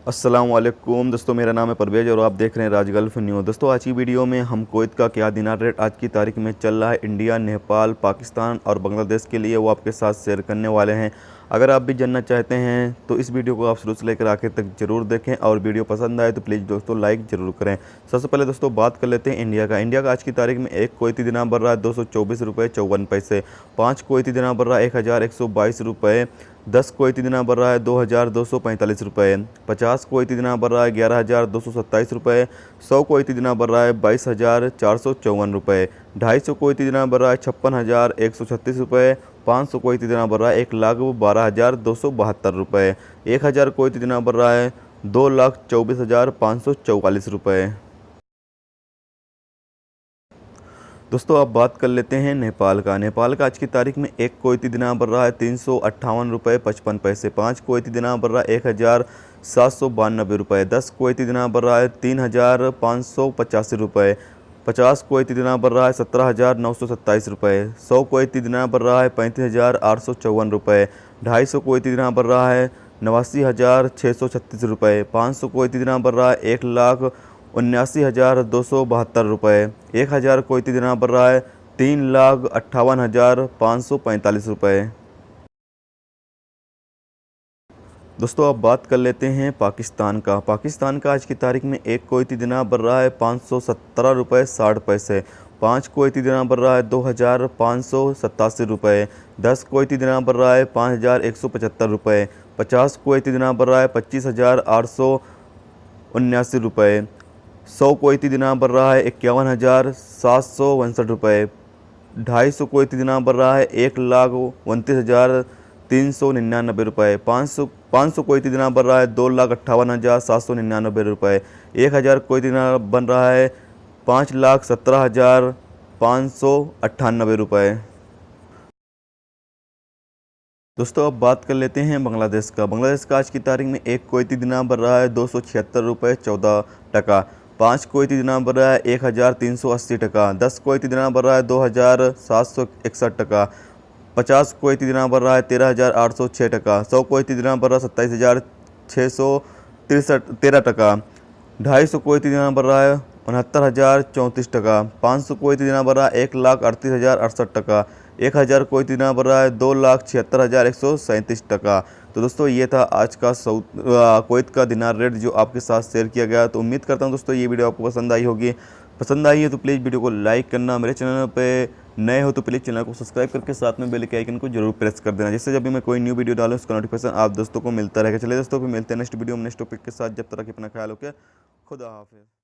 अस्सलाम वालेकुम दोस्तों, मेरा नाम है परवेज और आप देख रहे हैं राज गल्फ न्यूज़। दोस्तों, आज की वीडियो में हम कुवैत का क्या दिनार रेट आज की तारीख में चल रहा है इंडिया, नेपाल, पाकिस्तान और बांग्लादेश के लिए, वो आपके साथ शेयर करने वाले हैं। अगर आप भी जानना चाहते हैं तो इस वीडियो को आप शुरू से लेकर आखिर तक जरूर देखें और वीडियो पसंद आए तो प्लीज़ दोस्तों लाइक ज़रूर करें। सबसे पहले दोस्तों बात कर लेते हैं इंडिया का आज की तारीख में एक कुवैती दिनार बढ़ रहा है 224 रुपये 54 पैसे। 5 कुवैती दिनार बढ़ रहा है 1122 रुपये। 10 कुवैती दिनार बढ़ रहा है 2245 रुपये। 50 कुवैती दिनार बढ़ रहा है 11,227 रुपये। 100 कुवैती दिनार बढ़ रहा है 22,454 रुपये। 250 कुवैती दिनार बढ़ रहा है 56,136 रुपये। 500 कुवैती दिनार बढ़ रहा है 1,12,272 रुपये। 1000 कुवैती दिनार बढ़ रहा है 2,24,544 रुपये। दोस्तों, अब बात कर लेते हैं नेपाल का आज की तारीख में एक कुवैती दिनार बढ़ रहा है 358 रुपये 55 पैसे। 5 कुवैती दिनार बढ़ रहा है 1,792 रुपये। 10 कुवैती दिनार बढ़ रहा है 3,585 रुपये। 50 कुवैती दिनार बढ़ रहा है 17,927 रुपये। 100 कुवैती दिनार बढ़ रहा है 35,854 रुपये। 250 कुवैती दिनार बढ़ रहा है 89,636 रुपये। 500 कुवैती दिनार बढ़ रहा है 1,79,272 रुपये। 1000 कुवैती दिनार बढ़ रहा है 3,58,545 रुपये। दोस्तों, अब बात कर लेते हैं पाकिस्तान का आज की तारीख में एक कुवैती दिनार बढ़ रहा है 517 रुपये 60 पैसे। 5 कुवैती दिनार बढ़ रहा है 2,587 रुपये। 10 कुवैती दिनार बढ़ रहा है 5,175 रुपये। 50 कुवैती दिनार बढ़ रहा है 25,879 रुपये। 100 कुवैती दिनार बढ़ रहा है 51,759 रुपये। 250 कुवैती दिनार बढ़ रहा है 1,29,399 रुपये। 500 कुवैती दिनार बढ़ रहा है 2,58,799 रुपये। 1000 कुवैती दिनार बन रहा है 5,17,598 रुपये। दोस्तों, अब बात कर लेते हैं बांग्लादेश का आज की तारीख में एक कुवैती दिनार बढ़ रहा है 276 रुपये 14 टका। 5 कुवैती दिनार बढ़ रहा है 1,380 टका। 10 कुवैती दिनार बढ़ रहा है 2,761 टका। 50 कुवैती दिनार बढ़ रहा है 13,806 टका। 100 कुवैती दिनार बढ़ रहा है 27,613 टका। 250 कुवैती दिनार बढ़ रहा है 69,034 टका। 500 कुवैती दिनार बढ़ रहा है 1,38,068 टका। 1000 कुवैती दिनार बढ़ रहा है 2,76,137 टका। तो दोस्तों, ये था आज का कुवैत का दिनार रेट जो आपके साथ शेयर किया गया। तो उम्मीद करता हूँ दोस्तों ये वीडियो आपको पसंद आई होगी। पसंद आई है तो प्लीज़ वीडियो को लाइक करना, मेरे चैनल पे नए हो तो प्लीज़ चैनल को सब्सक्राइब करके साथ में बेल के आइकन को जरूर प्रेस कर देना, जिससे जब भी मैं कोई न्यू वीडियो डालूँ उसका नोटिफिकेशन आप दोस्तों को मिलता रहेगा। चलिए दोस्तों, फिर मिलते हैं नेक्स्ट वीडियो में नेक्स्ट टॉपिक के साथ। जब तक अपना ख्याल रखें, खुदा हाफिज़।